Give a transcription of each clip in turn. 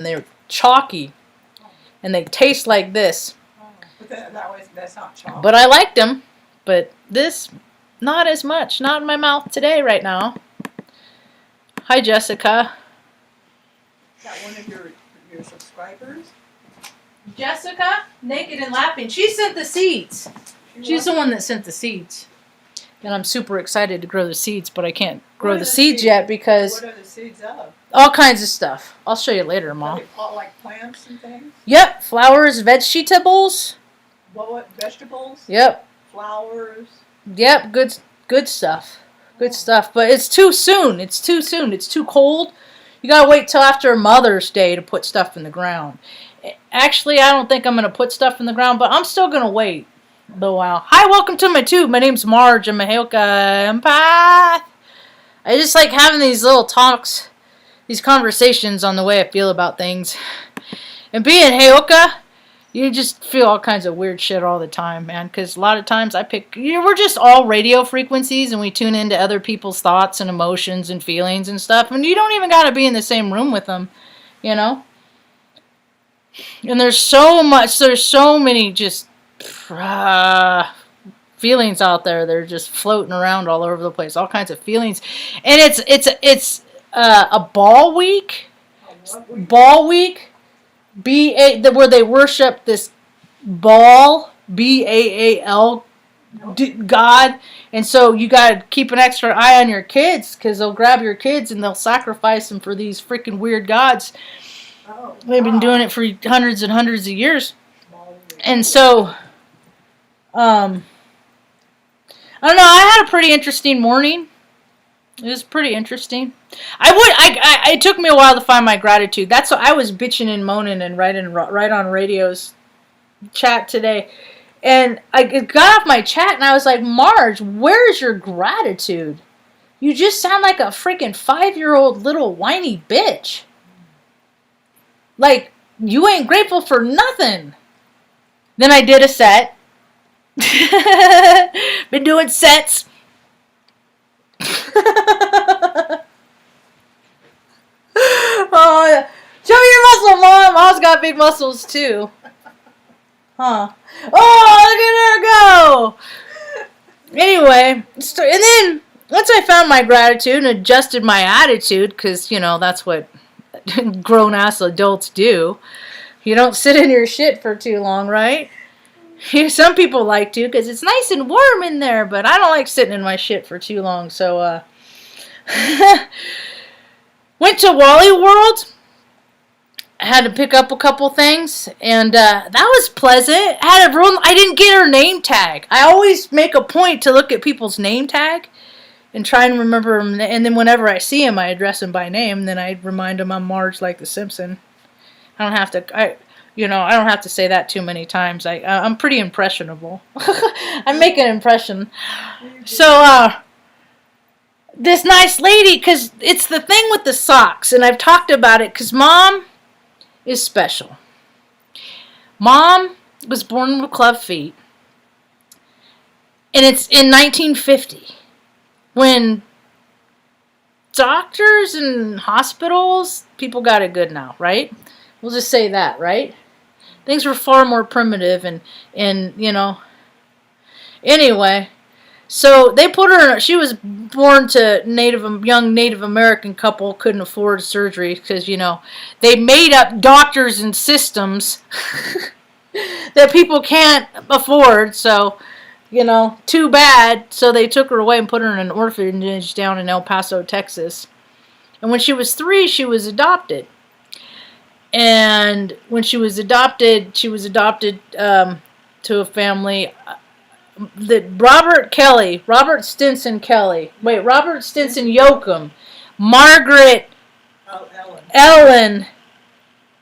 and they're chalky, and they taste like this. But that's not chalk. But I liked them. But this, not as much. Not in my mouth today, right now. Hi, Jessica. Is that one of your subscribers? Jessica, Naked and Laughing. She sent the seeds. She's the one that sent the seeds. And I'm super excited to grow the seeds, but I can't grow the seeds yet because... What are the seeds of? All kinds of stuff. I'll show you later, Mom. Are they all like plants and things? Yep. Flowers, vegetables. What vegetables? Yep. Flowers. Yep. Good stuff. Good stuff. But it's too soon. It's too soon. It's too cold. You gotta wait till after Mother's Day to put stuff in the ground. Actually, I don't think I'm gonna put stuff in the ground, but I'm still gonna wait a little while. Hi, welcome to my tube. My name's Marge. I'm a Heyoka empath. I just like having these little talks, these conversations on the way I feel about things. And being Heyoka, you just feel all kinds of weird shit all the time, man. Because a lot of times we're just all radio frequencies and we tune into other people's thoughts and emotions and feelings and stuff. And you don't even got to be in the same room with them, you know? And there's so many just feelings out there. They're just floating around all over the place. All kinds of feelings. And it's a ball week. Ball week. Where they worship this Baal, Baal God, and so you gotta keep an extra eye on your kids because they'll grab your kids and they'll sacrifice them for these freaking weird gods. They've been doing it for hundreds and hundreds of years, and so I don't know. I had a pretty interesting morning. It was pretty interesting. It took me a while to find my gratitude. That's what I was bitching and moaning and right on radio's chat today. And I got off my chat and I was like, Marge, where's your gratitude? You just sound like a freaking 5-year-old little whiny bitch. Like, you ain't grateful for nothing. Then I did a set. Been doing sets. Oh, yeah. Show your muscle, Mom. Mom's got big muscles too. Huh. Oh, look at her go. Anyway, and then once I found my gratitude and adjusted my attitude, because, you know, that's what grown-ass adults do. You don't sit in your shit for too long, right? Some people like to because it's nice and warm in there, but I don't like sitting in my shit for too long. So, went to Wally World. I had to pick up a couple things, and that was pleasant. I didn't get her name tag. I always make a point to look at people's name tag and try and remember them. And then whenever I see them, I address them by name. Then I remind them I'm Marge like the Simpson. I don't have to say that too many times. I'm pretty impressionable. I make an impression. So, this nice lady, because it's the thing with the socks, and I've talked about it, because Mom is special. Mom was born with club feet, and it's in 1950, when doctors and hospitals, people got it good now, right? We'll just say that, right? Things were far more primitive and you know. Anyway, so they put her in, she was born to young Native American couple, couldn't afford surgery because, you know, they made up doctors and systems that people can't afford, so, you know, too bad. So they took her away and put her in an orphanage down in El Paso, Texas. And when she was 3, she was adopted. And when she was adopted to a family that Robert Stinson Yoakum, Margaret Ellen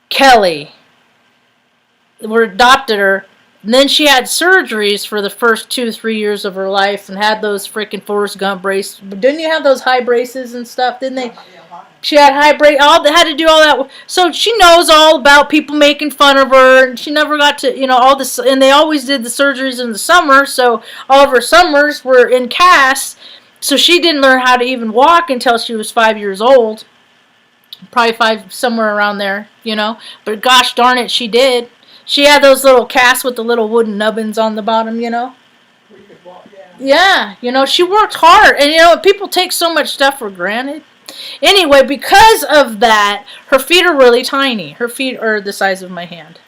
Kelly adopted her. And then she had surgeries for the first 2-3 years of her life and had those freaking Forrest Gump braces. Didn't you have those high braces and stuff? Didn't they? She had high braces. Had to do all that. So she knows all about people making fun of her, and she never got to, you know, all this. And they always did the surgeries in the summer, so all of her summers were in casts. So she didn't learn how to even walk until she was 5 years old. Probably 5, somewhere around there, you know. But gosh darn it, she did. She had those little casts with the little wooden nubbins on the bottom, you know. We could walk, yeah. Yeah, you know, she worked hard. And, you know, people take so much stuff for granted. Anyway, because of that, her feet are really tiny. Her feet are the size of my hand.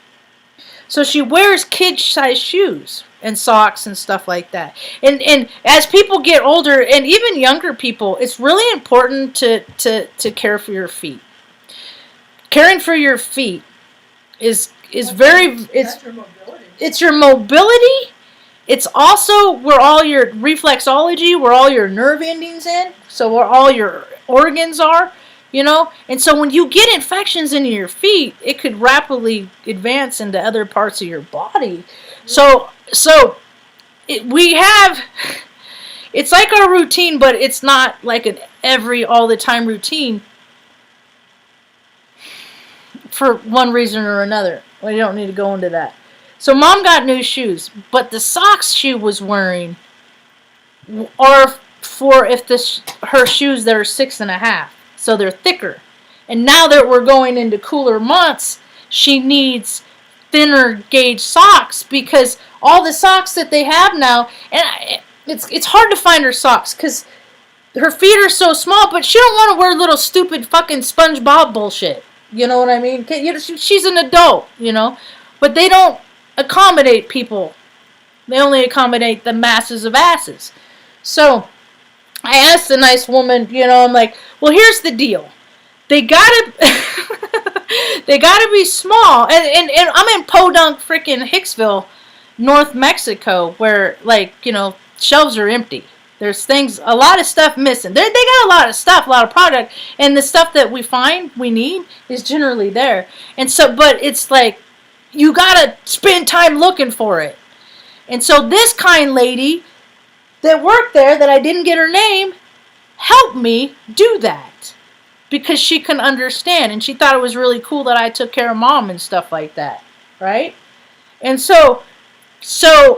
So she wears kid-sized shoes and socks and stuff like that. And as people get older, and even younger people, it's really important to care for your feet. Caring for your feet is very That's your mobility. it's your mobility. It's also where all your reflexology, where all your nerve endings in, so where all your organs are, you know. And so when you get infections in your feet, it could rapidly advance into other parts of your body. So we have, it's like our routine, but it's not like an every all the time routine for one reason or another. We don't need to go into that. So mom got new shoes, but the socks she was wearing are for if her shoes that are 6.5, so they're thicker. And now that we're going into cooler months, she needs thinner gauge socks because all the socks that they have now, and it's hard to find her socks because her feet are so small, but she don't want to wear little stupid fucking SpongeBob bullshit. You know what I mean? She's an adult, you know, but they don't accommodate people. They only accommodate the masses of asses. So I asked the nice woman, you know, I'm like, well, here's the deal. They gotta they gotta be small. And I'm in Podunk freaking Hicksville, North Mexico, where, like, you know, shelves are empty. There's a lot of stuff missing. They got a lot of stuff, a lot of product, and the stuff that we find we need is generally there. And so, but it's like, you gotta spend time looking for it. And so this kind lady that worked there, that I didn't get her name, helped me do that. Because she can understand, and she thought it was really cool that I took care of mom and stuff like that, right? And so,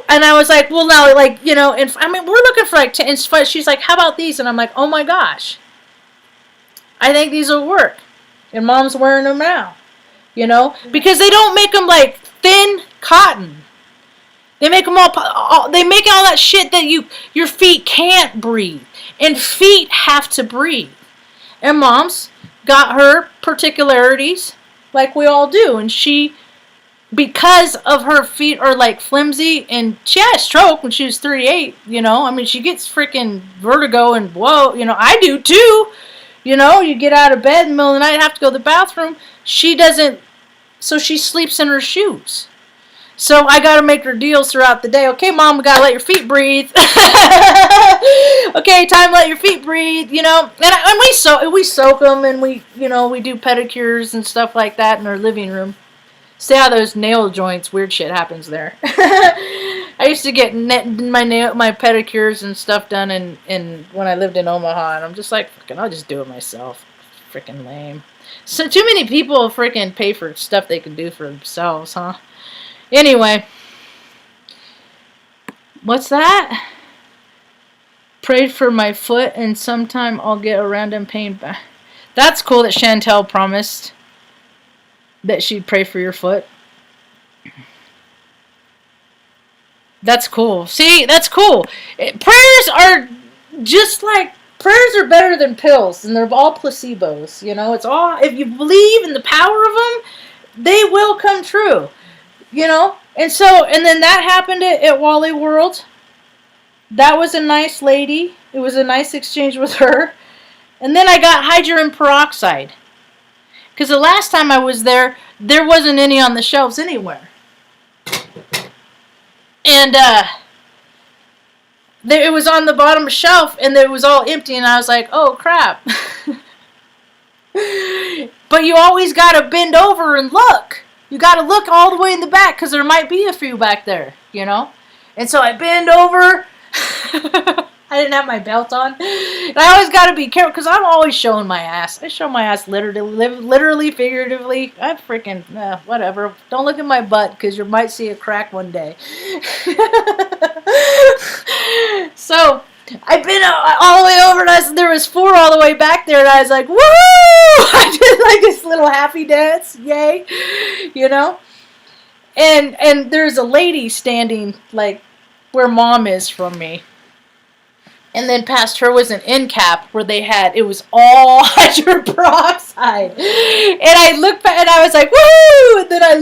and I was like, well, now, like, you know, and I mean, we're looking for like 10, and she's like, how about these? And I'm like, oh my gosh, I think these will work. And mom's wearing them now, you know, because they don't make them like thin cotton. They make them they make all that shit that your feet can't breathe, and feet have to breathe. And mom's got her particularities, like we all do, and she, because of her feet are like flimsy, and she had a stroke when she was 38, you know, I mean, she gets freaking vertigo, and whoa, you know, I do too, you know, you get out of bed in the middle of the night, have to go to the bathroom, she doesn't, so she sleeps in her shoes. So I got to make her deals throughout the day. Okay, mom, we got to let your feet breathe. Okay, time to let your feet breathe, you know. And we soak them, and we, you know, we do pedicures and stuff like that in our living room. See how those nail joints, weird shit happens there. I used to get my pedicures and stuff done in when I lived in Omaha, and I'm just like, fucking, I'll just do it myself. Freaking lame. So too many people freaking pay for stuff they can do for themselves, huh? Anyway, what's that? Prayed for my foot, and sometime I'll get a random pain back. That's cool that Chantel promised that she'd pray for your foot. That's cool. See, that's cool. Prayers are just like, prayers are better than pills, and they're all placebos. You know, it's all, if you believe in the power of them, they will come true. You know, and then that happened at Wally World. That was a nice lady. It was a nice exchange with her. And then I got hydrogen peroxide. Because the last time I was there wasn't any on the shelves anywhere. And it was on the bottom shelf, and it was all empty, and I was like, oh, crap. But you always got to bend over and look. You got to look all the way in the back, because there might be a few back there, you know? And so I bend over. I didn't have my belt on. And I always got to be careful, because I'm always showing my ass. I show my ass literally, figuratively. I freaking, whatever. Don't look at my butt, because you might see a crack one day. So I've been all the way over, and there was 4 all the way back there, and I was like, woo! I did like this little happy dance, yay, you know. And there's a lady standing like where Mom is from me. And then past her was an end cap where it was all hydrogen peroxide. And I looked back and I was like, woo! And then I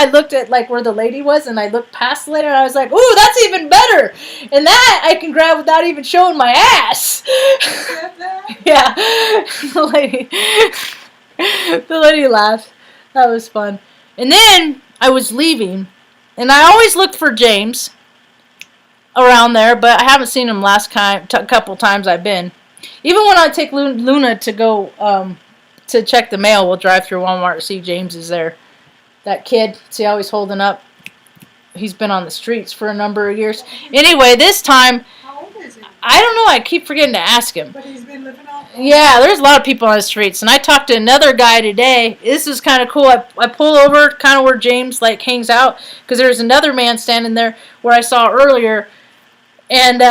looked at like where the lady was, and I looked past the lady and I was like, ooh, that's even better. And that I can grab without even showing my ass. Yeah. The lady laughed. That was fun. And then I was leaving, and I always looked for James around there, but I haven't seen him couple times I've been. Even when I take Luna to go to check the mail, we'll drive through Walmart to see James is there. That kid, see how he's holding up? He's been on the streets for a number of years. Anyway, this time, How old is he? I don't know, I keep forgetting to ask him. But he's been living off. Yeah, there's a lot of people on the streets, and I talked to another guy today. This is kind of cool. I pull over kind of where James like hangs out, because there's another man standing there where I saw earlier. And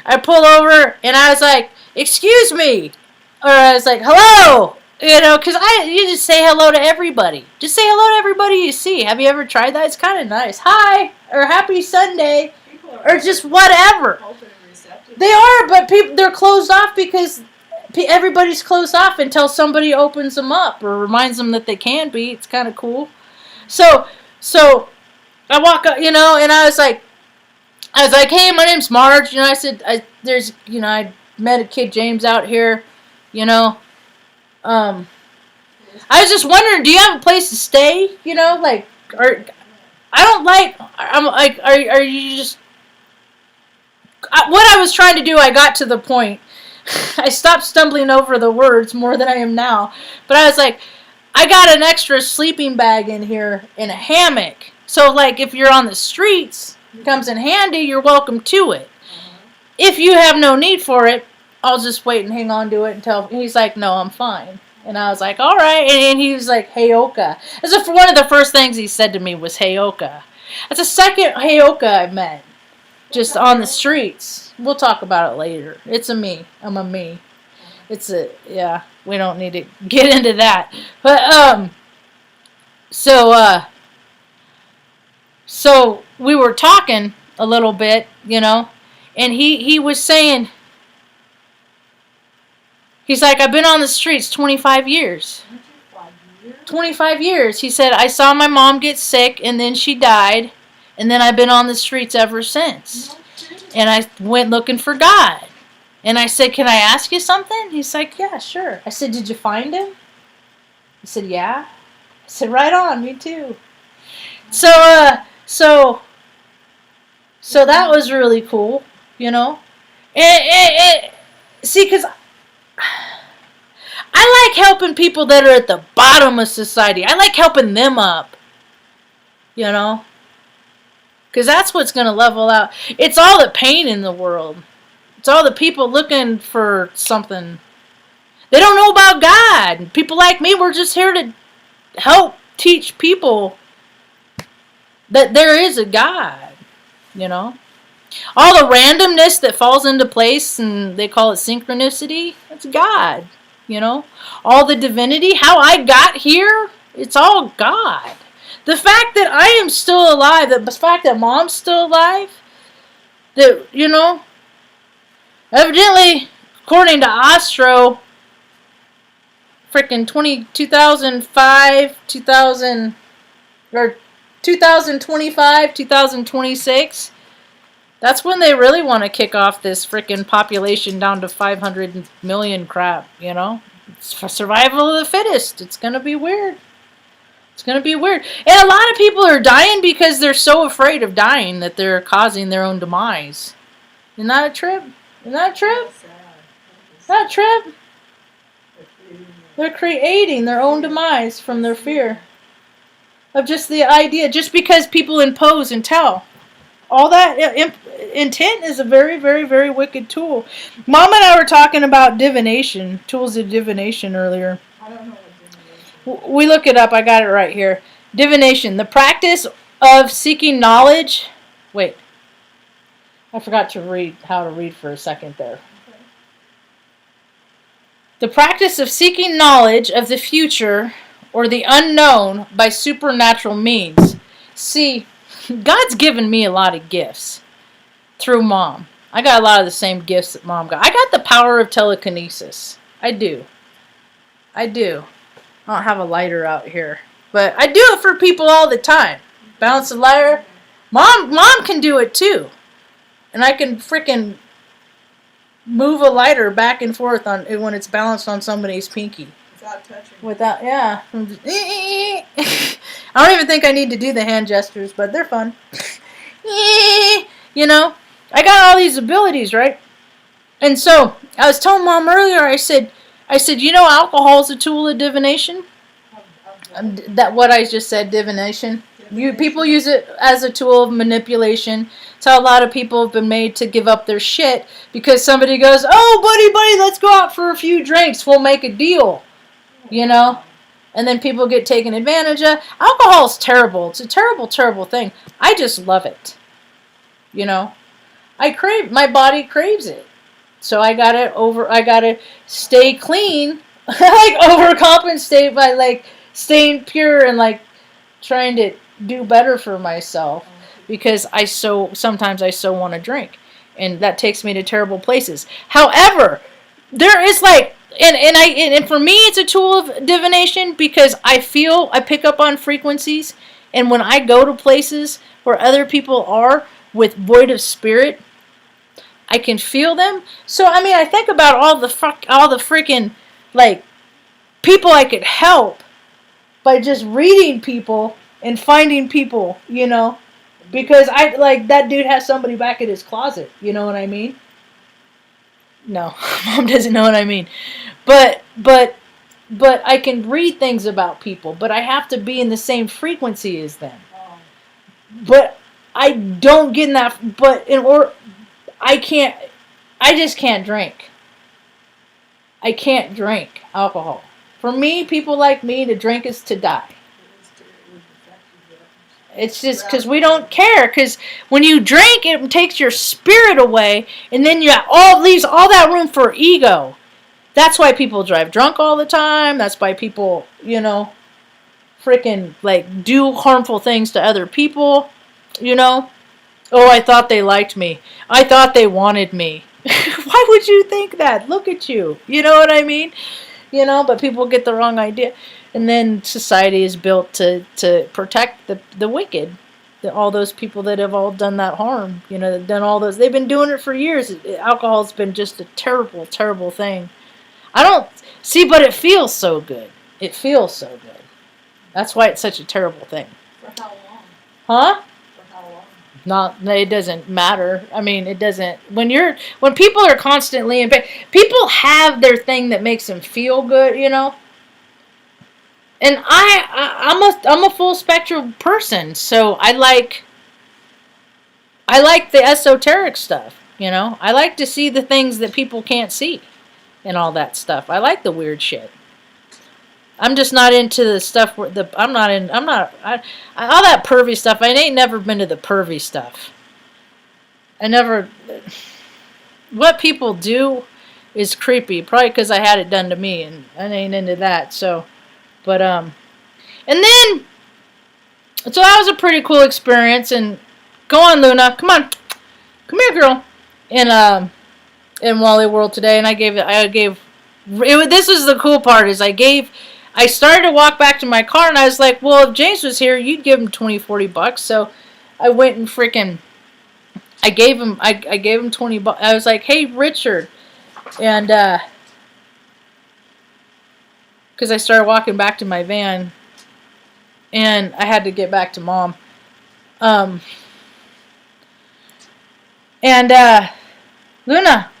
I pull over, and I was like, excuse me. Or I was like, hello. You know, because you just say hello to everybody. Just say hello to everybody you see. Have you ever tried that? It's kind of nice. Hi, or happy Sunday, or just whatever. They are, but they're closed off because everybody's closed off until somebody opens them up or reminds them that they can be. It's kind of cool. So I walk up, you know, and I was like, hey, my name's Marge. You know, I said, I met a kid, James, out here, you know. I was just wondering, do you have a place to stay? You know, like, are you just, what I was trying to do, I got to the point. I stopped stumbling over the words more than I am now. But I was like, I got an extra sleeping bag in here and a hammock. So, like, if you're on the streets, it comes in handy, you're welcome to it. If you have no need for it, I'll just wait and hang on to it until... He's like, no, I'm fine. And I was like, all right. And he was like, Heyoka. One of the first things he said to me was Heyoka. That's the second Heyoka I've met. Just on the streets. We'll talk about it later. It's a me. I'm a me. Yeah, we don't need to get into that. But, So we were talking a little bit, you know, and he was saying, he's like, I've been on the streets 25 years. 25 years. He said, I saw my mom get sick, and then she died, and then I've been on the streets ever since. And I went looking for God. And I said, can I ask you something? He's like, yeah, sure. I said, did you find him? He said, yeah. I said, right on, me too. So that was really cool, you know. See, because I like helping people that are at the bottom of society. I like helping them up, you know. Because that's what's going to level out. It's all the pain in the world. It's all the people looking for something. They don't know about God. People like me, we're just here to help teach people that there is a God, you know. All the randomness that falls into place, and they call it synchronicity, that's God, you know. All the divinity, how I got here, it's all God. The fact that I am still alive, the fact that Mom's still alive, that, you know, evidently, according to Astro, freaking 2025, 2025, 2026, that's when they really want to kick off this freaking population down to 500 million crap, you know? It's for survival of the fittest. It's going to be weird. It's going to be weird. And a lot of people are dying because they're so afraid of dying that they're causing their own demise. Isn't that a trip? Isn't that a trip? Is that a trip? They're creating their own demise from their fear of just the idea, just because people impose and tell. All that intent is a very, very, very wicked tool. Mom and I were talking about divination, tools of divination earlier. I don't know what divination. We look it up. I got it right here. Divination, the practice of seeking knowledge. Wait. I forgot to read how to read for a second there. The practice of seeking knowledge of the future or the unknown by supernatural means. See, God's given me a lot of gifts through Mom. I got a lot of the same gifts that Mom got. I got the power of telekinesis. I do. I don't have a lighter out here. But I do it for people all the time. Bounce a lighter. Mom can do it too. And I can freaking move a lighter back and forth on when it's balanced on somebody's pinky. Without touching. Yeah. I don't even think I need to do the hand gestures, but they're fun. You know, I got all these abilities, right? And so I was telling Mom earlier. I said, you know, alcohol is a tool of divination. That what I just said, divination. People use it as a tool of manipulation. It's how a lot of people have been made to give up their shit because somebody goes, "Oh, buddy, let's go out for a few drinks. We'll make a deal," you know. And then people get taken advantage of. Alcohol's terrible. It's a terrible, terrible thing. I just love it. You know, my body craves it. So I gotta stay clean, like overcompensate by like staying pure and like trying to do better for myself because sometimes I so want to drink, and that takes me to terrible places. However, there is like and for me it's a tool of divination because I pick up on frequencies, and when I go to places where other people are with void of spirit, I can feel them. So I mean, I think about all the freaking like people I could help by just reading people and finding people, you know, because I like that dude has somebody back in his closet. You know what I mean? No, Mom doesn't know what I mean, but I can read things about people, but I have to be in the same frequency as them. But I don't get in that. I just can't drink. I can't drink alcohol. For me, people like me, to drink is to die. It's just because we don't care. Because when you drink, it takes your spirit away, and then you leaves all that room for ego. That's why people drive drunk all the time. That's why people, you know, freaking like do harmful things to other people. You know. Oh, I thought they liked me. I thought they wanted me. Why would you think that? Look at you. You know what I mean? You know, but people get the wrong idea. And then society is built to protect the wicked. All those people that have all done that harm. You know, done all those. They've been doing it for years. Alcohol's been just a terrible, terrible thing. I don't see, but it feels so good. It feels so good. That's why it's such a terrible thing. For how long? Huh? It doesn't matter. I mean, it doesn't. When people are constantly in pain, people have their thing that makes them feel good, you know. And I'm a full spectrum person, so I like the esoteric stuff, you know. I like to see the things that people can't see, and all that stuff. I like the weird shit. I'm just not into the stuff where all that pervy stuff. I ain't never been to the pervy stuff. What people do is creepy. Probably because I had it done to me, and I ain't into that. So, but and then, so that was a pretty cool experience. And go on, Luna, come here, girl. In Wally World today, and this was the cool part is I started to walk back to my car, and I was like, well, if James was here, you'd give him $20-$40. So I went and freaking, I gave him $20. I was like, hey, Richard. And, because I started walking back to my van, and I had to get back to Mom. Luna,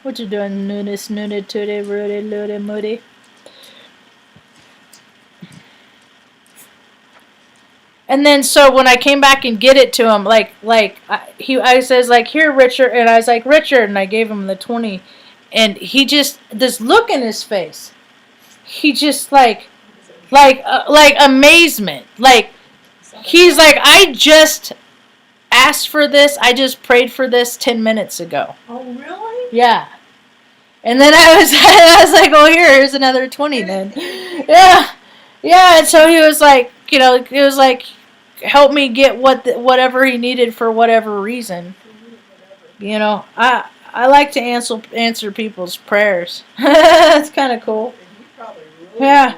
what you doing? Nudie, tootie, Rudy, Ludy, Moody. And then so when I came back and get it to him, I says like, here, Richard, and I was like, Richard, and I gave him the 20, and he just, this look in his face, he just like amazement, like he's like, I just asked for this. I just prayed for this 10 minutes ago. Oh, really? Yeah. And then I was like, oh, here's another 20 then. Yeah. Yeah, and so he was like, it was like, help me get whatever he needed for whatever reason. I like to answer people's prayers. That's kind of cool. Yeah.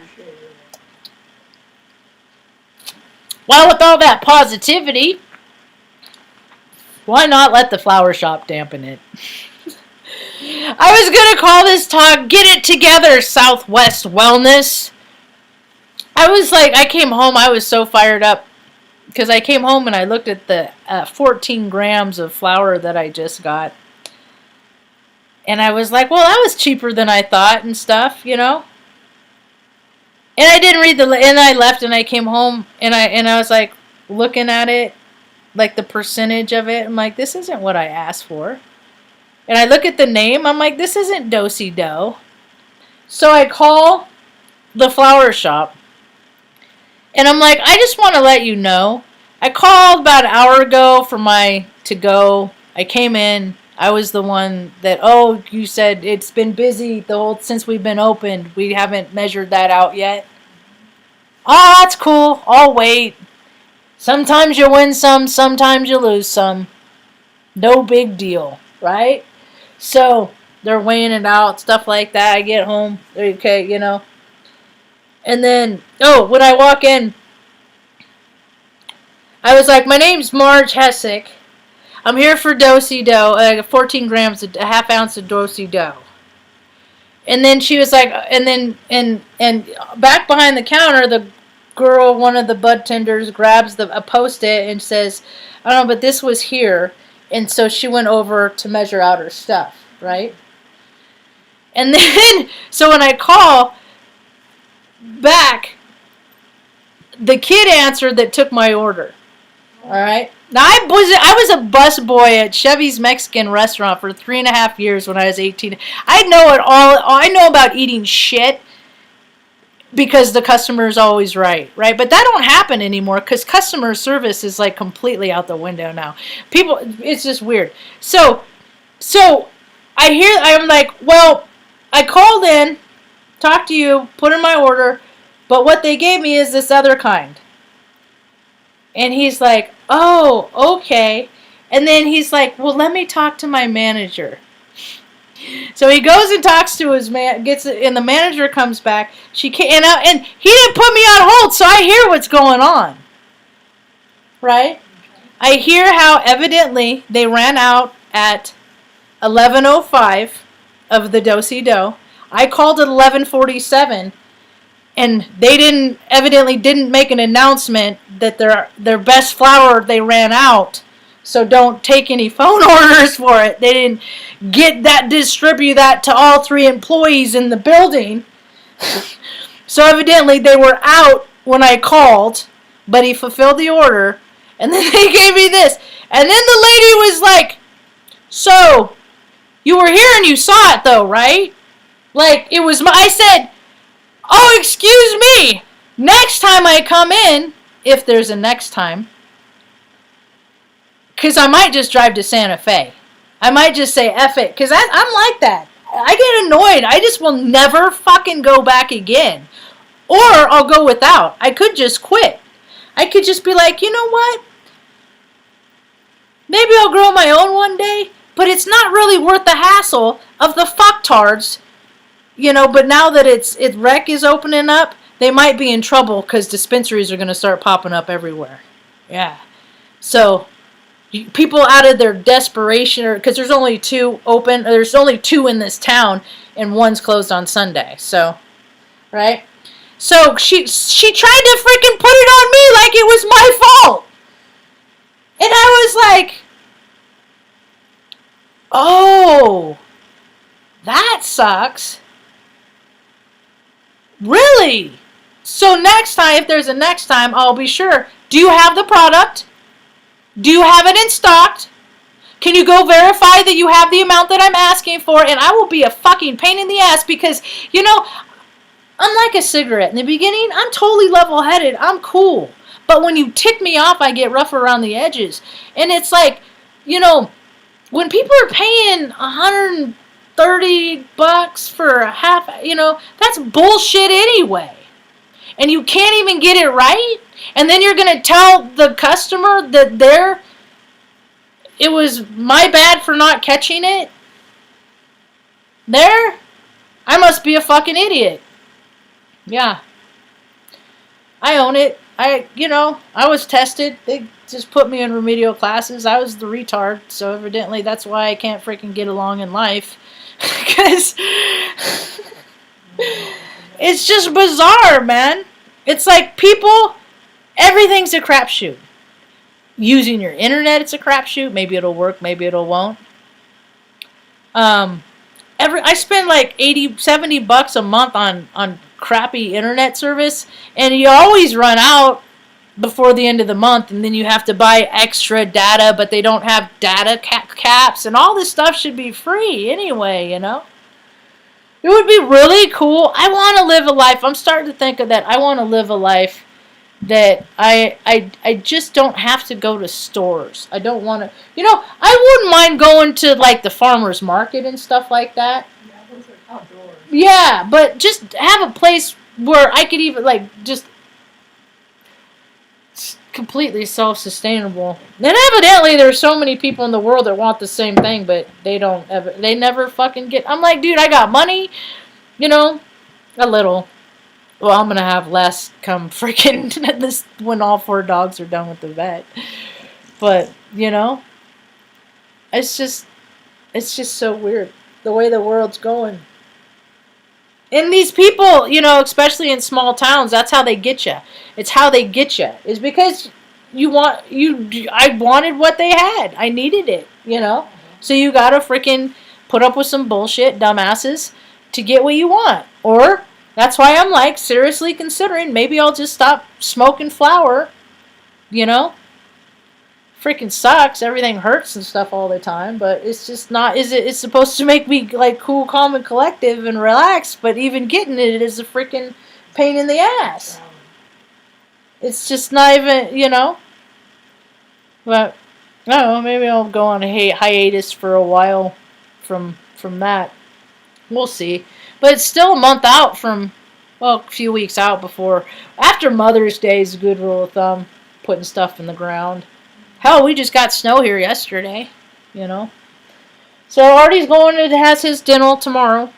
Well, with all that positivity, why not let the flower shop dampen it? I was going to call this talk, Get It Together, Southwest Wellness. I came home, I was so fired up. Because I came home and I looked at the 14 grams of flour that I just got. And I was like, well, that was cheaper than I thought and stuff, And I didn't read and I left and I came home and I was like looking at it, like the percentage of it. I'm like, this isn't what I asked for. And I look at the name, I'm like, this isn't Do-si-do. So I call the flower shop. And I'm like, I just want to let you know. I called about an hour ago for my to-go. I came in. I was the one that, you said it's been busy since we've been opened. We haven't measured that out yet. Oh, that's cool. I'll wait. Sometimes you win some, sometimes you lose some. No big deal, right? So they're weighing it out, stuff like that. I get home, okay, And then, when I walk in, I was like, my name's Marge Hessick. I'm here for Do-si-do, 14 grams, a half ounce of Do-si-do. And then she was like, and back behind the counter, the girl, one of the bud tenders, grabs a Post-it and says, I don't know, but this was here. And so she went over to measure out her stuff, right? And then, so when I call back, the kid answered that took my order. All right. Now I was a bus boy at Chevy's Mexican restaurant for 3.5 years when I was 18. I know it all. I know about eating shit because the customer is always right? But that don't happen anymore because customer service is like completely out the window now. It's just weird. So I'm like, well, I called in, talked to you, put in my order, but what they gave me is this other kind. And he's like, oh, okay. And then he's like, well, let me talk to my manager. So he goes and talks to his man, and the manager comes back. And he didn't put me on hold, so I hear what's going on. Right? I hear how evidently they ran out at 11:05 of the Do-si-do. I called at 11:47. And they evidently didn't make an announcement that their best flour they ran out. So don't take any phone orders for it. They didn't distribute that to all 3 employees in the building. So evidently they were out when I called, but he fulfilled the order. And then they gave me this. And then the lady was like, so you were here and you saw it though, right? Like I said, oh, excuse me. Next time I come in, if there's a next time, because I might just drive to Santa Fe. I might just say F it, because I'm like that. I get annoyed. I just will never fucking go back again. Or I'll go without. I could just quit. I could just be like, you know what? Maybe I'll grow my own one day, but it's not really worth the hassle of the fucktards. But now that rec is opening up, they might be in trouble because dispensaries are going to start popping up everywhere. Yeah. So, people out of their desperation, because there's only 2 open, there's only 2 in this town, and one's closed on Sunday. So, right? So, she tried to freaking put it on me like it was my fault. And I was like, oh, that sucks. Really? So next time, if there's a next time, I'll be sure. Do you have the product? Do you have it in stock? Can you go verify that you have the amount that I'm asking for? And I will be a fucking pain in the ass because, unlike a cigarette in the beginning, I'm totally level-headed. I'm cool. But when you tick me off, I get rough around the edges. And it's like, when people are paying $130 for a half, that's bullshit anyway. And you can't even get it right. And then you're going to tell the customer that it was my bad for not catching it. I must be a fucking idiot. Yeah. I own it. I was tested. They just put me in remedial classes. I was the retard, so evidently that's why I can't freaking get along in life. Because it's just bizarre, man. It's like everything's a crapshoot. Using your internet, it's a crapshoot. Maybe it'll work, maybe it'll won't. I spend like $70 a month on crappy internet service, and you always run out before the end of the month, and then you have to buy extra data, but they don't have data caps, and all this stuff should be free anyway, It would be really cool. I want to live a life. I'm starting to think of that. I want to live a life that I just don't have to go to stores. I don't want to, I wouldn't mind going to like the farmer's market and stuff like that. Yeah, those are outdoors. Yeah, but just have a place where I could even just completely self-sustainable. And evidently there's so many people in the world that want the same thing, but they never fucking get. I'm like, dude, I got money, a little. Well, I'm gonna have less come freaking this when all 4 dogs are done with the vet. But it's just so weird the way the world's going. And these people, especially in small towns, that's how they get you. It's how they get you. Is because I wanted what they had. I needed it, So you gotta freaking put up with some bullshit, dumbasses, to get what you want. Or that's why I'm like seriously considering maybe I'll just stop smoking flower. Freaking sucks. Everything hurts and stuff all the time, but it's just not. It's supposed to make me like cool, calm, and collective and relaxed, but even getting it is a freaking pain in the ass. It's just not even, But I don't know. Maybe I'll go on a hiatus for a while from that. We'll see. But it's still a month out from, a few weeks out before. After Mother's Day is a good rule of thumb, putting stuff in the ground. Hell, we just got snow here yesterday, So Artie's has his dental tomorrow.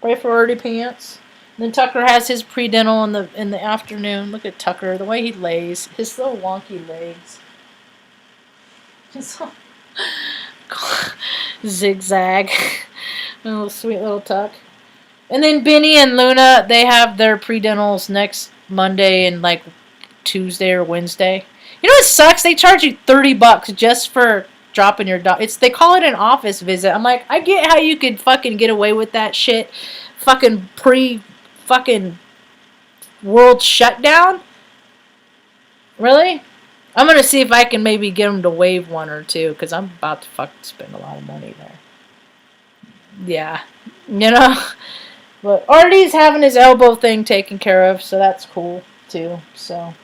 Pray for Artie Pants. And then Tucker has his pre-dental in the afternoon. Look at Tucker, the way he lays. His little wonky legs. Zigzag. A little sweet little Tuck. And then Benny and Luna, they have their pre-dentals next Monday and like Tuesday or Wednesday. It sucks? They charge you $30 just for dropping your dog. They call it an office visit. I'm like, I get how you could fucking get away with that shit. Fucking fucking world shutdown. Really? I'm gonna see if I can maybe get them to waive one or two, because I'm about to fucking spend a lot of money there. Yeah, But Artie's having his elbow thing taken care of, so that's cool too. So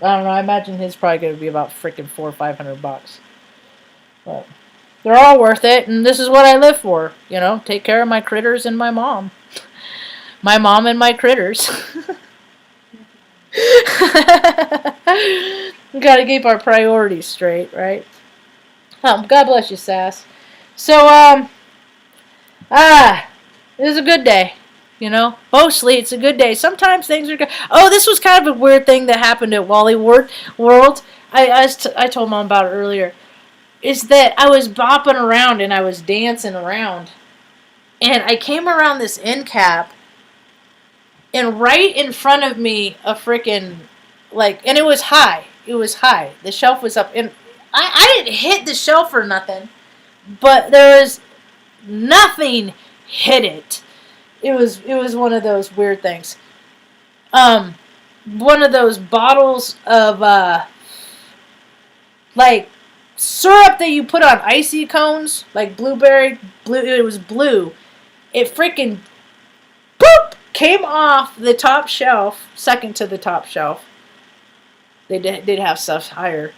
I don't know. I imagine his probably going to be about freaking $400 or $500. But they're all worth it, and this is what I live for. Take care of my critters and my mom. My mom and my critters. We got to keep our priorities straight, right? God bless you, Sass. So it was a good day. Mostly it's a good day. Sometimes things are good. Oh, this was kind of a weird thing that happened at Wally World. I told Mom about it earlier. Is that I was bopping around and I was dancing around. And I came around this end cap. And right in front of me, a freaking, and it was high. It was high. The shelf was up. And I didn't hit the shelf or nothing. But there was nothing hit it. It was one of those weird things. One of those bottles of syrup that you put on icy cones, like blueberry blue. It was blue. It freaking boop came off the top shelf, second to the top shelf. They'd have stuff higher.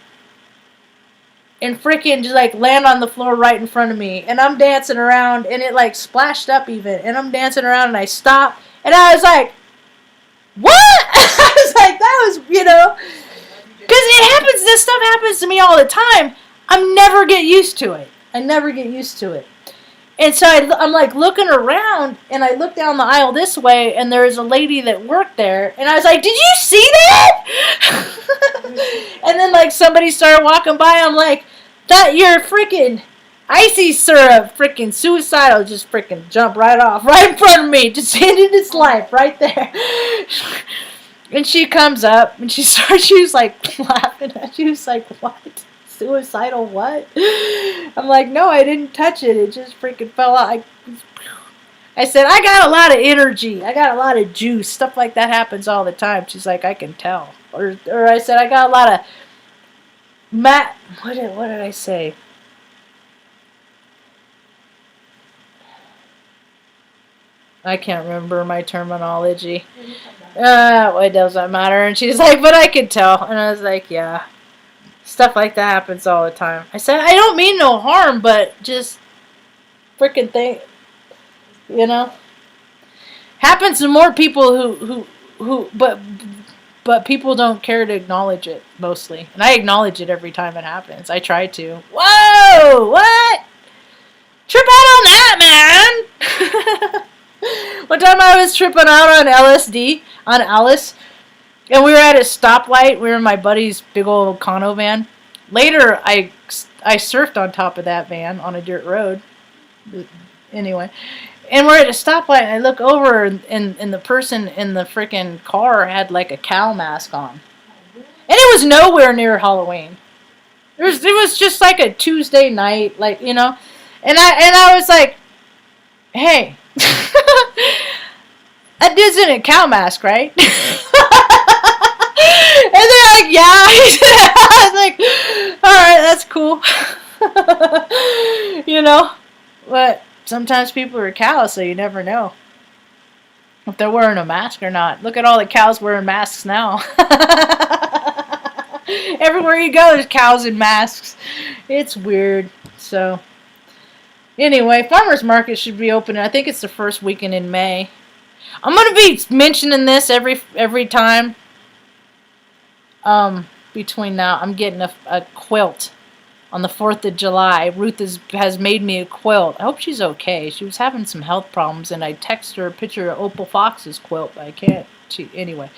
And freaking just like land on the floor right in front of me. And I'm dancing around and it like splashed up even. And I'm dancing around and I stopped. And I was like, what? I was like, that was, because it happens, this stuff happens to me all the time. I never get used to it. And so I'm like looking around, and I look down the aisle this way, and there's a lady that worked there, and I was like, did you see that? And then like somebody started walking by, I'm like, that you're freaking icy syrup, freaking suicidal, just freaking jump right off, right in front of me, just ended its life right there. And she comes up, and she was like laughing, she was like, what? Suicidal what? I'm like, no, I didn't touch it. It just freaking fell out. I said, I got a lot of energy. I got a lot of juice. Stuff like that happens all the time. She's like, I can tell. Or I said, I got a lot of what did I say? I can't remember my terminology. It doesn't matter. And she's like, but I can tell. And I was like, yeah. Stuff like that happens all the time. I said, I don't mean no harm, but just freaking think, happens to more people but people don't care to acknowledge it mostly. And I acknowledge it every time it happens. I try to. Whoa! What? Trip out on that, man! One time I was tripping out on LSD, on Alice. And we were at a stoplight. We were in my buddy's big old Kano van. Later, I surfed on top of that van on a dirt road. Anyway. And we're at a stoplight, and I look over, and the person in the freaking car had like a cow mask on. And it was nowhere near Halloween. It was just like a Tuesday night, like, And I was like, hey, that dude's in a cow mask, right? And they're like, yeah. I was like, alright, that's cool. But sometimes people are cows, so you never know if they're wearing a mask or not. Look at all the cows wearing masks now. Everywhere you go, there's cows in masks. It's weird. So, anyway, farmers market should be open. I think it's the first weekend in May. I'm going to be mentioning this every time. Between now, I'm getting a quilt on the 4th of July. Ruth has made me a quilt. I hope she's okay. She was having some health problems, and I texted her a picture of Opal Fox's quilt, but I can't. Anyway.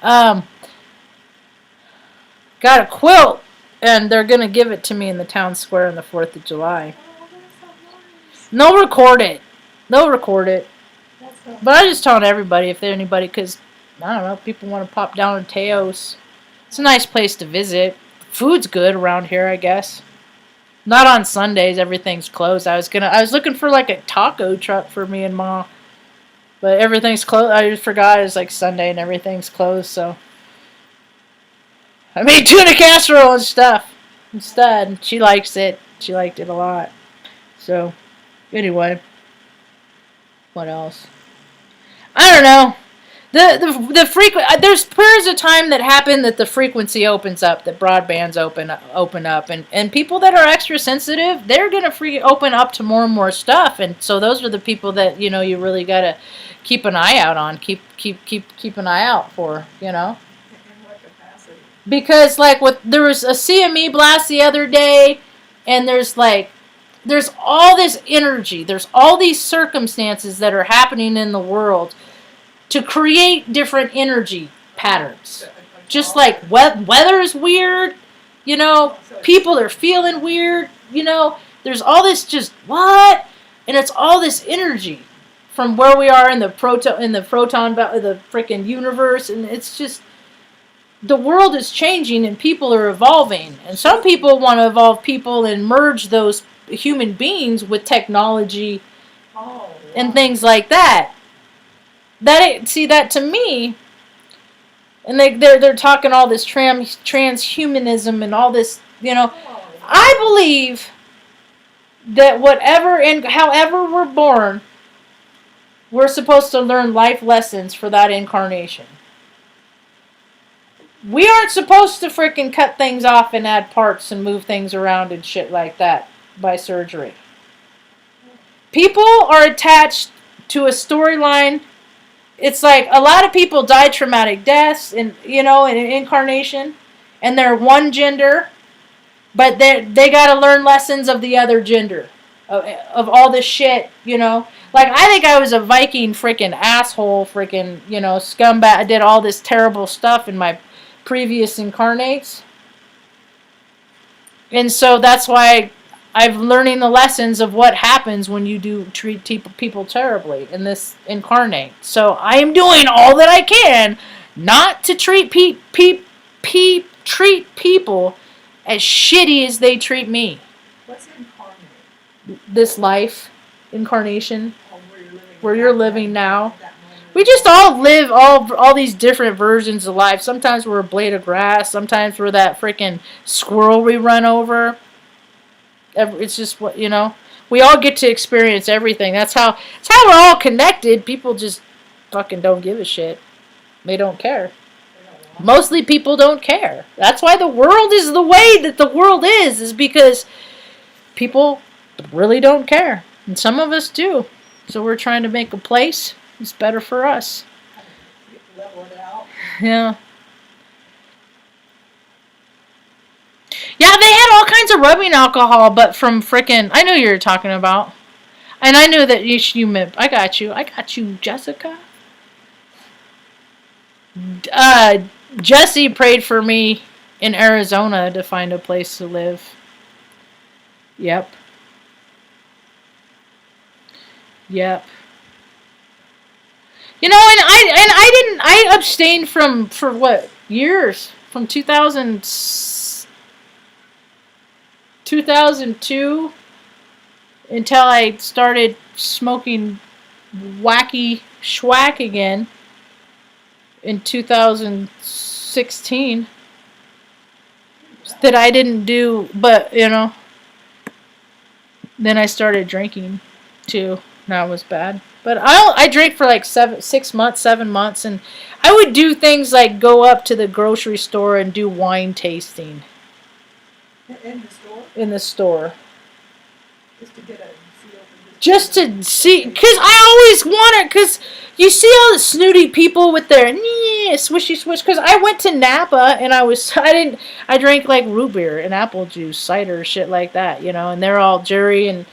Got a quilt, and they're going to give it to me in the town square on the 4th of July. They'll record it. But I just telling everybody, if there's anybody, because, I don't know, people want to pop down to Teos. It's a nice place to visit. Food's good around here, I guess. Not on Sundays. Everything's closed. I was looking for like a taco truck for me and Ma, but everything's closed. I just forgot it's like Sunday and everything's closed. So I made tuna casserole and stuff instead. She likes it. She liked it a lot. So anyway, what else? I don't know. The there's periods of time that happen that the frequency opens up, that broadbands open up, and people that are extra sensitive, they're gonna open up to more and more stuff, and so those are the people that you really gotta keep an eye out on, keep an eye out for, In what capacity? because like there was a CME blast the other day, and there's all this energy, there's all these circumstances that are happening in the world to create different energy patterns. Just like weather's weird, people are feeling weird, there's all this just what? And it's all this energy from where we are in the proton the freaking universe, and it's just the world is changing and people are evolving. And some people want to evolve people and merge those human beings with technology and things like that. That to me, and they're talking all this transhumanism and all this, I believe that whatever and however we're born, we're supposed to learn life lessons for that incarnation. We aren't supposed to freaking cut things off and add parts and move things around and shit like that by surgery. People are attached to a storyline. It's like a lot of people die traumatic deaths in in an incarnation, and they're one gender, but they got to learn lessons of the other gender, of all this shit. Like I think I was a Viking freaking asshole, freaking scumbag. I did all this terrible stuff in my previous incarnates, and so that's why I'm learning the lessons of what happens when you do treat people terribly in this incarnate. So I am doing all that I can not to treat treat people as shitty as they treat me. What's incarnate? This life incarnation Oh, where you're living now. That moment. We just all live all these different versions of life. Sometimes we're a blade of grass. Sometimes we're that freaking squirrel we run over. It's just what we all get to experience everything. That's how we're all connected. People just fucking don't give a shit. They don't care. Mostly people don't care. That's why the world is the way that the world is because people really don't care. And some of us do. So we're trying to make a place that's better for us. Level it out. Yeah. Yeah, they had all kinds of rubbing alcohol, but from frickin' I knew you were talking about. And I knew that you meant, I got you, Jessica. Jesse prayed for me in Arizona to find a place to live. Yep. And I abstained for what years? From 2002 until I started smoking wacky schwack again in 2016 that I didn't do, but then I started drinking too. That was bad. But I drank for like 7 months, and I would do things like go up to the grocery store and do wine tasting. In the store? In the store. Just to get a feel for Just to see, because I always wanted, because you see all the snooty people with their swishy swish, because I went to Napa and I drank like root beer and apple juice, cider, shit like that, and they're all, Jerry and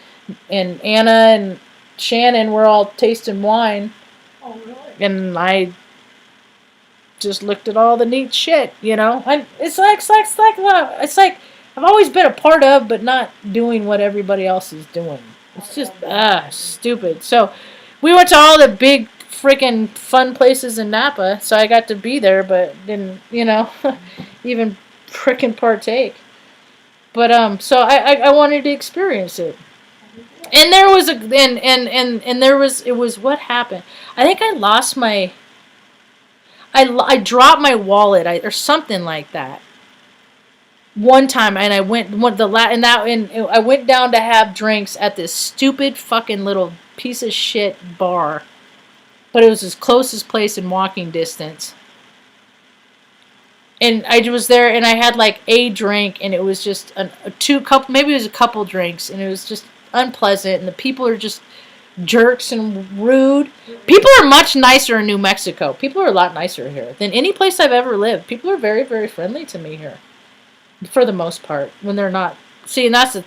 Anna and Shannon were all tasting wine. Oh, really? And I just looked at all the neat shit, It's like I've always been a part of, but not doing what everybody else is doing. It's just stupid. So we went to all the big freaking fun places in Napa, so I got to be there, but didn't even freaking partake. But so I wanted to experience it. And there was it was what happened. I think I lost my. I dropped my wallet or something like that. One time, and I went down to have drinks at this stupid fucking little piece of shit bar, but it was the closest place in walking distance. And I was there, and I had like a drink, and it was just maybe it was a couple drinks, and it was just unpleasant, and the people are just jerks and rude. People are much nicer in New Mexico. People are a lot nicer here than any place I've ever lived. People are very, very friendly to me here, for the most part. When they're not, and that's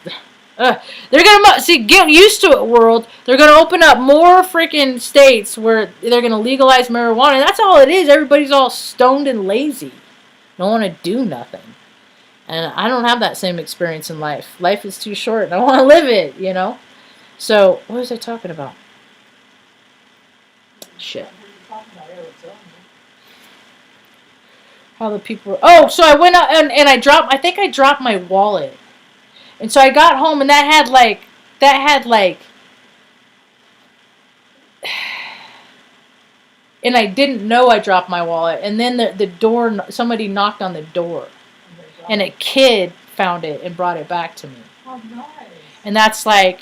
they're gonna get used to it, world. They're gonna open up more freaking states where they're gonna legalize marijuana. And that's all it is. Everybody's all stoned and lazy, don't want to do nothing. And I don't have that same experience in life. Life is too short, and I want to live it, So, what was I talking about? Shit. How the people were... Oh, so I went out, and I think I dropped my wallet. And so I got home, and that had and I didn't know I dropped my wallet. And then the door, somebody knocked on the door. And a kid found it and brought it back to me. Oh, nice. And that's like,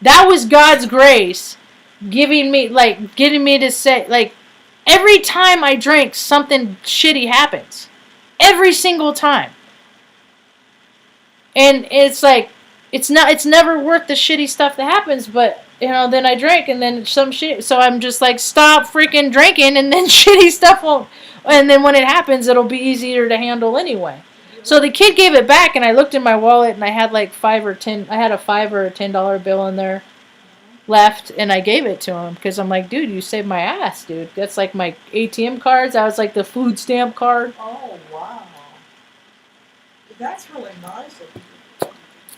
that was God's grace getting me to say, like, every time I drink, something shitty happens. every single time. And it's like, it's never worth the shitty stuff that happens, but, then I drink, and then some shit, so I'm just like, stop freaking drinking, and then shitty stuff won't, and then when it happens, it'll be easier to handle anyway. So the kid gave it back, and I looked in my wallet, and I had like I had a $5 or a $10 bill in there left, and I gave it to him, because I'm like, dude, you saved my ass, dude. That's like my ATM cards. That was like the food stamp card. Oh, wow. That's really nice of you.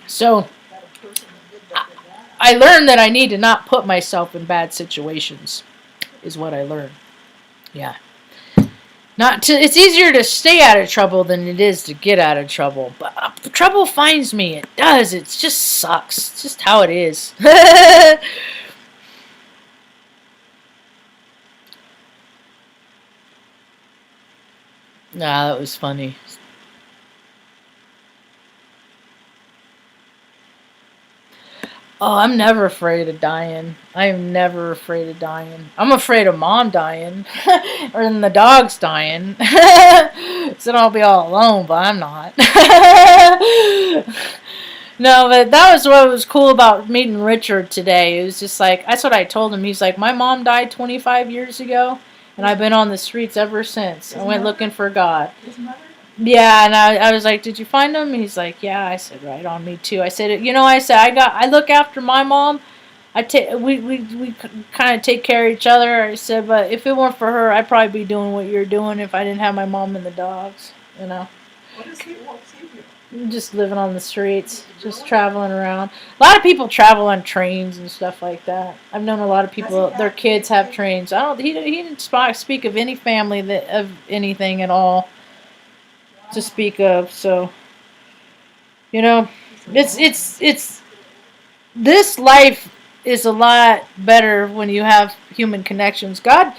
So That a person that did that did that. I learned that I need to not put myself in bad situations, is what I learned. Yeah. It's easier to stay out of trouble than it is to get out of trouble. But trouble finds me. It does. It just sucks. It's just how it is. Nah, that was funny. Oh, I'm never afraid of dying. I am never afraid of dying. I'm afraid of Mom dying. Or then the dog's dying. So I'll be all alone, but I'm not. No, but that was what was cool about meeting Richard today. It was just like, that's what I told him. He's like, my mom died 25 years ago, and I've been on the streets ever since. I went looking for God. His mother? Yeah, and I was like, did you find him? He's like, yeah. I said, right on, me too. I said, I look after my mom. We kind of take care of each other. I said, but if it weren't for her, I'd probably be doing what you're doing if I didn't have my mom and the dogs. What's he do? Just living on the streets, just traveling around. A lot of people travel on trains and stuff like that. I've known a lot of people, their kids have trains. He didn't speak of any family of anything at all to speak of. So, it's this life is a lot better when you have human connections. I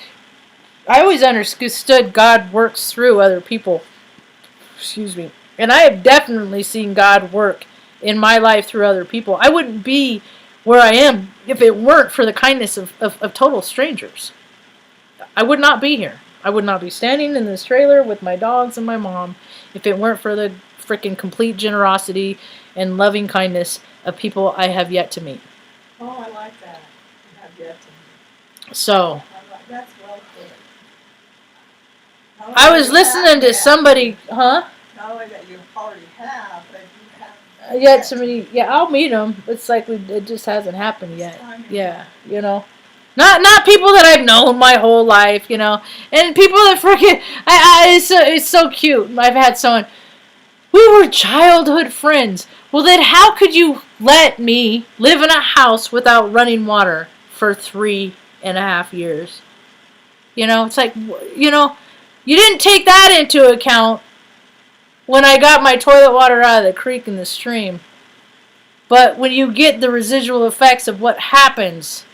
always understood God works through other people. Excuse me. And I have definitely seen God work in my life through other people. I wouldn't be where I am if it weren't for the kindness of total strangers. I would not be here. I would not be standing in this trailer with my dogs and my mom if it weren't for the freaking complete generosity and loving kindness of people I have yet to meet. Oh, I like that. You have yet to meet. So, That's well put. I was listening to somebody, huh? Not only that you already have, but you have Yet to meet. Yeah, I'll meet them. It's like it just hasn't happened yet. Yeah, Not people that I've known my whole life, and people that freaking it's so cute. I've had someone, we were childhood friends. Well, then how could you let me live in a house without running water for 3.5 years? It's like, you didn't take that into account when I got my toilet water out of the creek and the stream. But when you get the residual effects of what happens,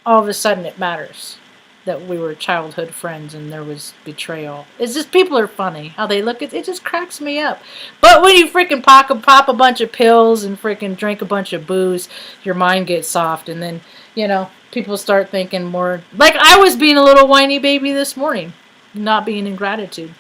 all of a sudden it matters that we were childhood friends and there was betrayal. It's just, people are funny. How they look, it just cracks me up. But when you freaking pop a bunch of pills and freaking drink a bunch of booze, your mind gets soft, and then, people start thinking more. Like I was being a little whiny baby this morning, not being in gratitude.